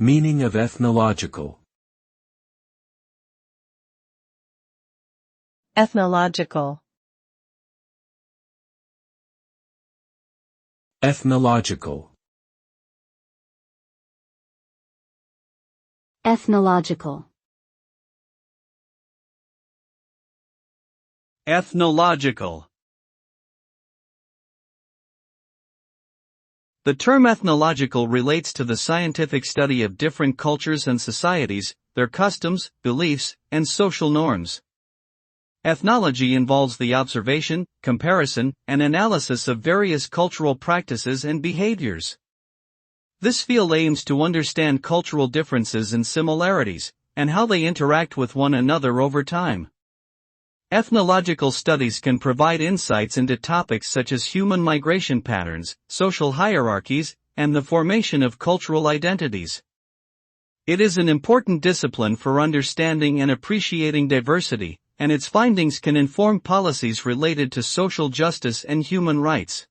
Meaning of ethnological. Ethnological. Ethnological. Ethnological. Ethnological. The term ethnological relates to the scientific study of different cultures and societies, their customs, beliefs, and social norms. Ethnology involves the observation, comparison, and analysis of various cultural practices and behaviors. This field aims to understand cultural differences and similarities, and how they interact with one another over time. Ethnological studies can provide insights into topics such as human migration patterns, social hierarchies, and the formation of cultural identities. It is an important discipline for understanding and appreciating diversity, and its findings can inform policies related to social justice and human rights.